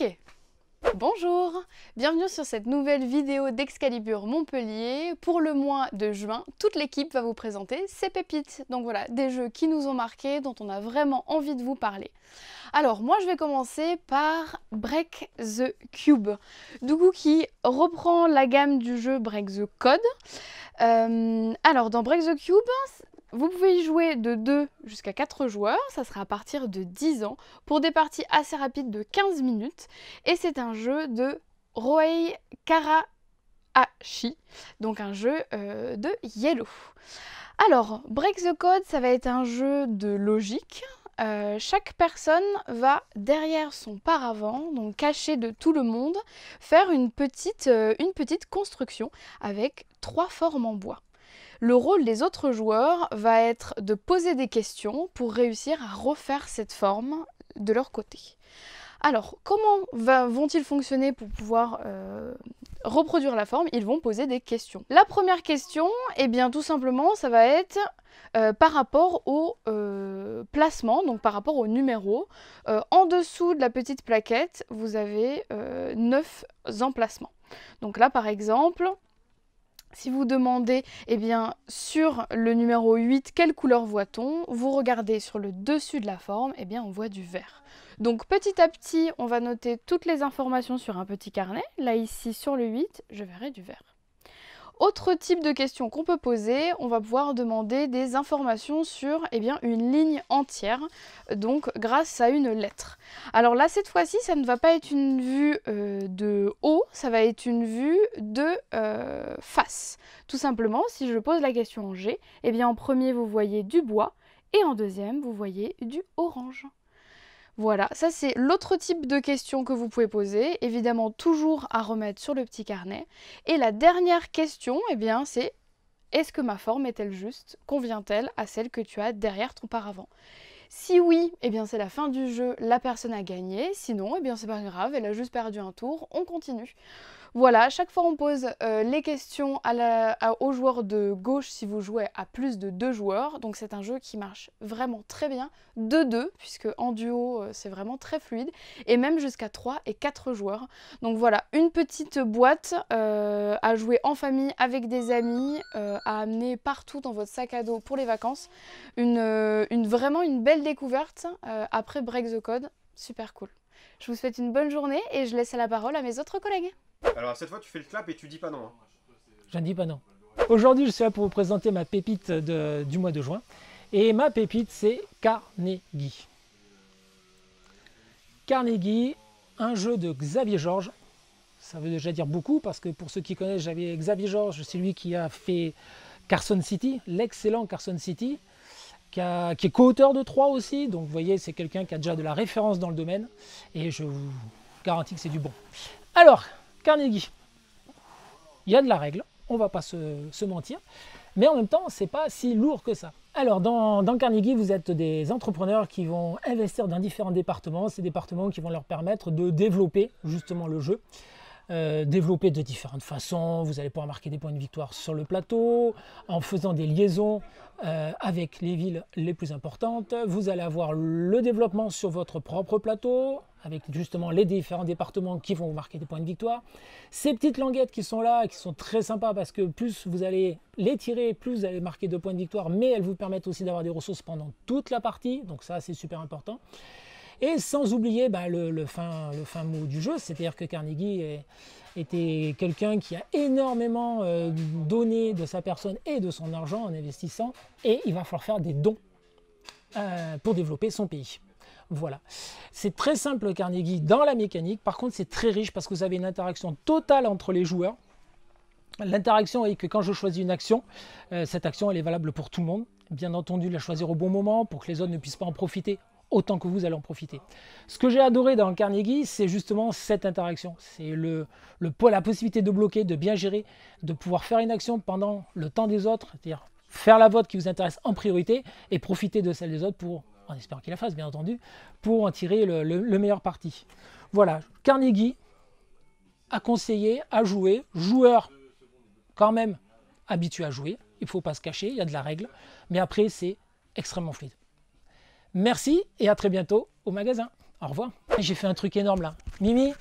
Ok. Bonjour, bienvenue sur cette nouvelle vidéo d'Excalibur Montpellier. Pour le mois de juin, toute l'équipe va vous présenter ses pépites. Donc voilà, des jeux qui nous ont marqués, dont on a vraiment envie de vous parler. Alors moi je vais commencer par Break the Cube, du coup qui reprend la gamme du jeu Break the Code. Alors dans Break the Cube, vous pouvez y jouer de 2 jusqu'à 4 joueurs, ça sera à partir de 10 ans, pour des parties assez rapides de 15 minutes. Et c'est un jeu de Ryohei Karahashi, donc un jeu de Yellow. Alors, Break the Code, ça va être un jeu de logique. Chaque personne va, derrière son paravent, donc caché de tout le monde, faire une petite construction avec 3 formes en bois. Le rôle des autres joueurs va être de poser des questions pour réussir à refaire cette forme de leur côté. Alors, comment vont-ils fonctionner pour pouvoir reproduire la forme? Ils vont poser des questions. La première question, eh bien tout simplement, ça va être par rapport au placement, donc par rapport au numéro. En dessous de la petite plaquette, vous avez 9 emplacements. Donc là, par exemple, si vous demandez, eh bien, sur le numéro 8, quelle couleur voit-on? Vous regardez sur le dessus de la forme, eh bien, on voit du vert. Donc petit à petit, on va noter toutes les informations sur un petit carnet. Là, ici, sur le 8, je verrai du vert. Autre type de question qu'on peut poser, on va pouvoir demander des informations sur une ligne entière, donc grâce à une lettre. Alors là, cette fois-ci, ça ne va pas être une vue de haut, ça va être une vue de face. Tout simplement, si je pose la question en G, eh bien en premier, vous voyez du bois, et en deuxième, vous voyez du orange. Voilà, ça c'est l'autre type de question que vous pouvez poser, évidemment toujours à remettre sur le petit carnet. Et la dernière question, eh bien c'est: est-ce que ma forme est-elle juste? Convient-elle à celle que tu as derrière ton paravent? Si oui, eh bien c'est la fin du jeu, la personne a gagné. Sinon, eh bien c'est pas grave, elle a juste perdu un tour, on continue. Voilà, à chaque fois on pose les questions aux joueurs de gauche si vous jouez à plus de 2 joueurs. Donc c'est un jeu qui marche vraiment très bien de 2, puisque en duo c'est vraiment très fluide, et même jusqu'à 3 et 4 joueurs. Donc voilà, une petite boîte à jouer en famille avec des amis, à amener partout dans votre sac à dos pour les vacances. Vraiment une belle découverte après Break the Code, super cool. Je vous souhaite une bonne journée et je laisse la parole à mes autres collègues. Alors cette fois tu fais le clap et tu dis pas non. Hein. Je ne dis pas non. Aujourd'hui je suis là pour vous présenter ma pépite du mois de juin. Et ma pépite c'est Carnegie. Carnegie, un jeu de Xavier Georges. Ça veut déjà dire beaucoup parce que pour ceux qui connaissent, Xavier Georges, c'est lui qui a fait Carson City, l'excellent Carson City, qui est co-auteur de 3 aussi. Donc vous voyez, c'est quelqu'un qui a déjà de la référence dans le domaine. Et je vous garantis que c'est du bon. Alors, Carnegie, il y a de la règle, on va pas se mentir, mais en même temps, c'est pas si lourd que ça. Alors, dans Carnegie, vous êtes des entrepreneurs qui vont investir dans différents départements, ces départements qui vont leur permettre de développer justement le jeu. Développer de différentes façons, vous allez pouvoir marquer des points de victoire sur le plateau, en faisant des liaisons avec les villes les plus importantes. Vous allez avoir le développement sur votre propre plateau, avec justement les différents départements qui vont vous marquer des points de victoire. Ces petites languettes qui sont là, qui sont très sympas parce que plus vous allez les tirer, plus vous allez marquer de points de victoire, mais elles vous permettent aussi d'avoir des ressources pendant toute la partie, donc ça c'est super important. Et sans oublier le fin mot du jeu, c'est-à-dire que Carnegie était quelqu'un qui a énormément donné de sa personne et de son argent en investissant, et il va falloir faire des dons pour développer son pays. Voilà, c'est très simple Carnegie dans la mécanique, par contre c'est très riche parce que vous avez une interaction totale entre les joueurs. L'interaction est que quand je choisis une action, cette action elle est valable pour tout le monde. Bien entendu, la choisir au bon moment pour que les autres ne puissent pas en profiter autant que vous allez en profiter. Ce que j'ai adoré dans Carnegie, c'est justement cette interaction. C'est la possibilité de bloquer, de bien gérer, de pouvoir faire une action pendant le temps des autres, c'est-à-dire faire la vôtre qui vous intéresse en priorité et profiter de celle des autres pour, en espérant qu'il la fasse bien entendu, pour en tirer le meilleur parti. Voilà, Carnegie à conseiller, à jouer, joueur quand même habitué à jouer, il ne faut pas se cacher, il y a de la règle, mais après c'est extrêmement fluide. Merci et à très bientôt au magasin. Au revoir. J'ai fait un truc énorme là. Mimi,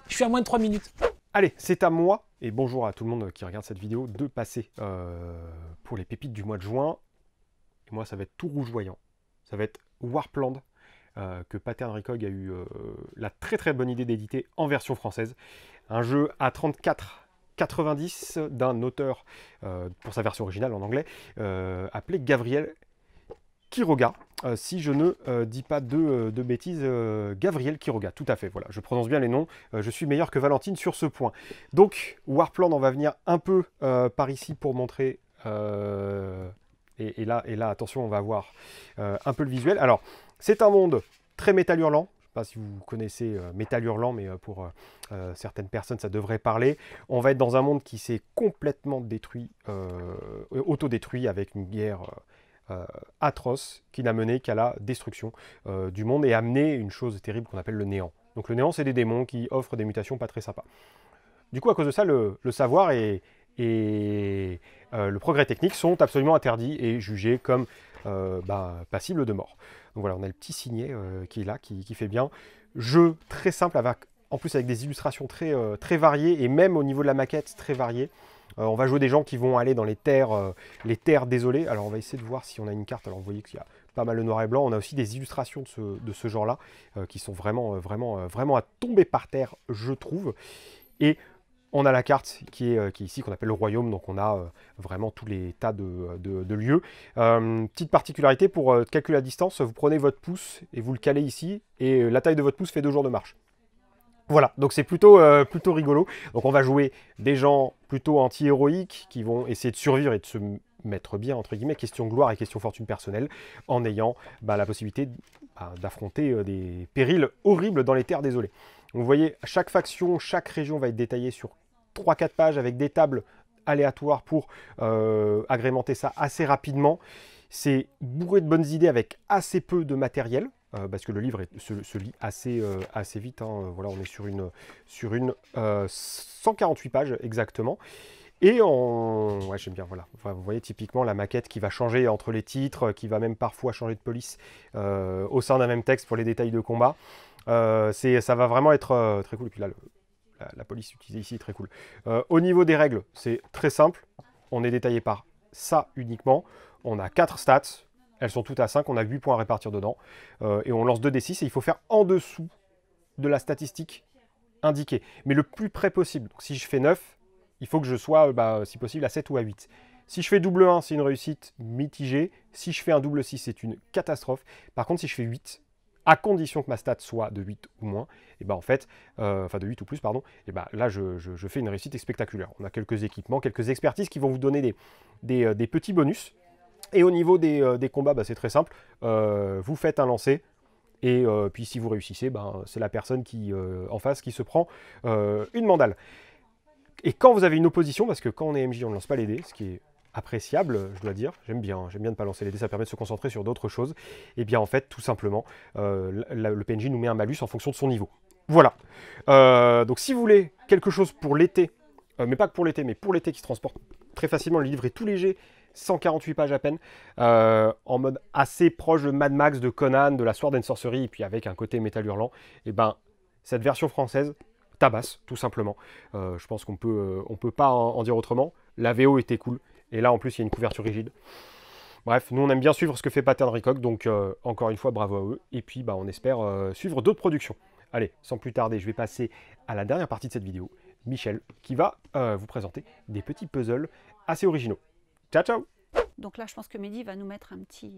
je suis à moins de 3 minutes. Allez, c'est à moi, et bonjour à tout le monde qui regarde cette vidéo, de passer pour les pépites du mois de juin. Et moi, ça va être tout rougeoyant. Ça va être Warpland, que Pattern Recog a eu la très bonne idée d'éditer en version française. Un jeu à 34,90 d'un auteur, pour sa version originale en anglais, appelé Gabriel Quiroga. Si je ne dis pas de bêtises, Gabriel Quiroga, tout à fait, voilà, je prononce bien les noms, je suis meilleur que Valentine sur ce point. Donc, Warpland, on va venir un peu par ici pour montrer, et là, attention, on va voir un peu le visuel. Alors, c'est un monde très métal hurlant, je ne sais pas si vous connaissez métal hurlant, mais pour certaines personnes, ça devrait parler. On va être dans un monde qui s'est complètement détruit, autodétruit avec une guerre atroce qui n'a mené qu'à la destruction du monde et amené une chose terrible qu'on appelle le néant. Donc le néant, c'est des démons qui offrent des mutations pas très sympas. Du coup, à cause de ça, le savoir et le progrès technique sont absolument interdits et jugés comme passibles de mort. Donc voilà, on a le petit signet qui est là, qui fait bien. Jeu très simple, en plus avec des illustrations très variées et même au niveau de la maquette très variées. On va jouer des gens qui vont aller dans les terres désolées. Alors on va essayer de voir si on a une carte. Alors vous voyez qu'il y a pas mal de noir et blanc. On a aussi des illustrations de ce genre-là qui sont vraiment à tomber par terre, je trouve. Et on a la carte qui est ici, qu'on appelle le royaume. Donc on a vraiment tous les tas de lieux. Petite particularité, pour calculer la distance, vous prenez votre pouce et vous le calez ici. Et la taille de votre pouce fait 2 jours de marche. Voilà, donc c'est plutôt rigolo. Donc on va jouer des gens plutôt anti-héroïques qui vont essayer de survivre et de se mettre bien, entre guillemets, question gloire et question fortune personnelle, en ayant la possibilité d'affronter des périls horribles dans les terres désolées. Donc vous voyez, chaque faction, chaque région va être détaillée sur 3-4 pages avec des tables aléatoires pour agrémenter ça assez rapidement. C'est bourré de bonnes idées avec assez peu de matériel. Parce que le livre se lit assez vite. Hein. Voilà, on est sur une 148 pages exactement. Et ouais, j'aime bien, voilà. Enfin, vous voyez typiquement la maquette qui va changer entre les titres, qui va même parfois changer de police au sein d'un même texte pour les détails de combat. Ça va vraiment être très cool. Et puis là, la police utilisée ici est très cool. Au niveau des règles, c'est très simple. On est détaillé par ça uniquement. On a 4 stats. Elles sont toutes à 5, on a 8 points à répartir dedans. Et on lance 2d6 et il faut faire en dessous de la statistique indiquée. Mais le plus près possible. Donc si je fais 9, il faut que je sois, si possible, à 7 ou à 8. Si je fais double 1, c'est une réussite mitigée. Si je fais un double 6, c'est une catastrophe. Par contre, si je fais 8, à condition que ma stat soit de 8 ou moins, et en fait, enfin de 8 ou plus, pardon, et là, je fais une réussite spectaculaire. On a quelques équipements, quelques expertises qui vont vous donner des petits bonus. Et au niveau des combats, c'est très simple. Vous faites un lancer. Et puis si vous réussissez, c'est la personne en face qui se prend une mandale. Et quand vous avez une opposition, parce que quand on est MJ, on ne lance pas les dés, ce qui est appréciable, je dois dire. J'aime bien ne pas lancer les dés, ça permet de se concentrer sur d'autres choses. Et bien en fait, tout simplement, le PNJ nous met un malus en fonction de son niveau. Voilà. Donc si vous voulez quelque chose pour l'été, mais pas que pour l'été, mais pour l'été qui se transporte très facilement, le livre est tout léger, 148 pages à peine, en mode assez proche de Mad Max, de Conan, de la Sword and Sorcery, et puis avec un côté métal hurlant, et cette version française tabasse, tout simplement. Je pense qu'on peut pas en dire autrement. La VO était cool, et là en plus il y a une couverture rigide. Bref, nous on aime bien suivre ce que fait Pattern Recog, donc encore une fois bravo à eux, et puis on espère suivre d'autres productions. Allez, sans plus tarder, je vais passer à la dernière partie de cette vidéo, Michel, qui va vous présenter des petits puzzles assez originaux. Ciao, ciao! Donc là, je pense que Mehdi va nous mettre un petit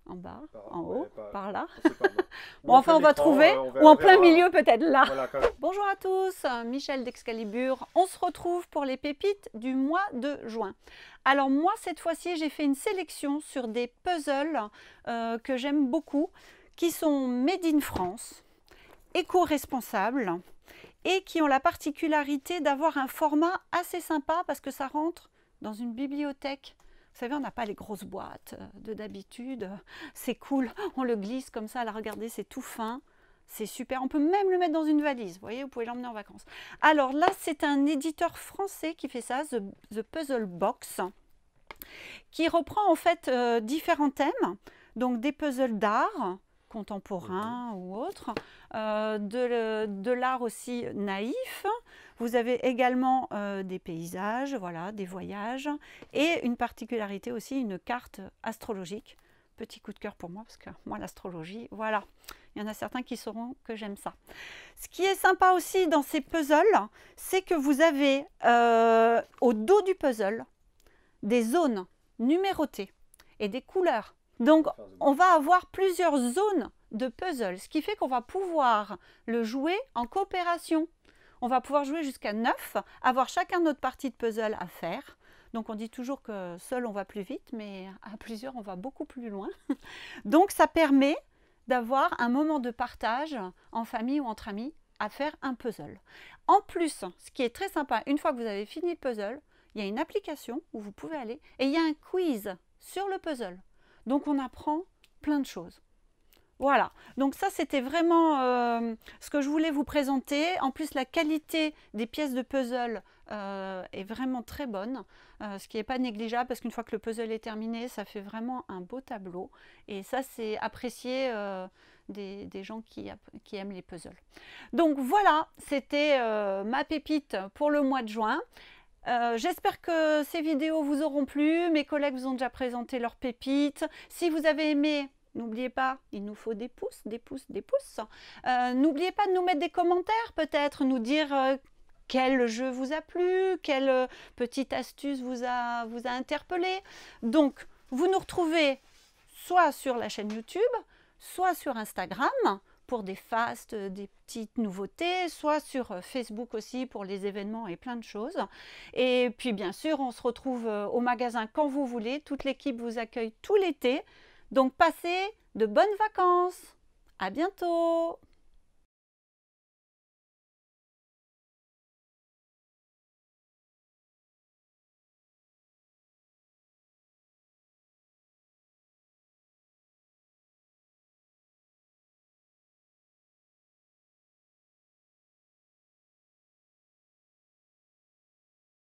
en bas, en haut, par là. Bon, enfin, on va trouver, ou en plein milieu peut-être là. Voilà, bonjour à tous, Michel d'Excalibur. On se retrouve pour les pépites du mois de juin. Alors moi, cette fois-ci, j'ai fait une sélection sur des puzzles que j'aime beaucoup, qui sont made in France, éco-responsables, et qui ont la particularité d'avoir un format assez sympa parce que ça rentre dans une bibliothèque. Vous savez, on n'a pas les grosses boîtes de d'habitude. C'est cool, on le glisse comme ça. Là, regardez, c'est tout fin. C'est super. On peut même le mettre dans une valise. Vous voyez, vous pouvez l'emmener en vacances. Alors là, c'est un éditeur français qui fait ça, The Puzzle Box, qui reprend en fait différents thèmes. Donc des puzzles d'art contemporain ou autre, de l'art aussi naïf. Vous avez également des paysages, voilà, des voyages, et une particularité aussi, une carte astrologique. Petit coup de cœur pour moi, parce que moi, l'astrologie, voilà, il y en a certains qui sauront que j'aime ça. Ce qui est sympa aussi dans ces puzzles, c'est que vous avez au dos du puzzle des zones numérotées et des couleurs. Donc, on va avoir plusieurs zones de puzzle, ce qui fait qu'on va pouvoir le jouer en coopération. On va pouvoir jouer jusqu'à 9, avoir chacun notre partie de puzzle à faire. Donc, on dit toujours que seul, on va plus vite, mais à plusieurs, on va beaucoup plus loin. Donc, ça permet d'avoir un moment de partage en famille ou entre amis à faire un puzzle. En plus, ce qui est très sympa, une fois que vous avez fini le puzzle, il y a une application où vous pouvez aller et il y a un quiz sur le puzzle. Donc, on apprend plein de choses. Voilà, donc ça c'était vraiment ce que je voulais vous présenter. En plus, la qualité des pièces de puzzle est vraiment très bonne, ce qui n'est pas négligeable parce qu'une fois que le puzzle est terminé, ça fait vraiment un beau tableau. Et ça, c'est apprécié des gens qui aiment les puzzles. Donc voilà, c'était ma pépite pour le mois de juin. J'espère que ces vidéos vous auront plu. Mes collègues vous ont déjà présenté leurs pépites. Si vous avez aimé, n'oubliez pas, il nous faut des pouces, des pouces, des pouces. N'oubliez pas de nous mettre des commentaires, peut-être nous dire quel jeu vous a plu, quelle petite astuce vous a interpellé. Donc, vous nous retrouvez soit sur la chaîne YouTube, soit sur Instagram pour des fasts, des petites nouveautés, soit sur Facebook aussi pour les événements et plein de choses. Et puis bien sûr, on se retrouve au magasin quand vous voulez. Toute l'équipe vous accueille tout l'été. Donc passez de bonnes vacances. À bientôt.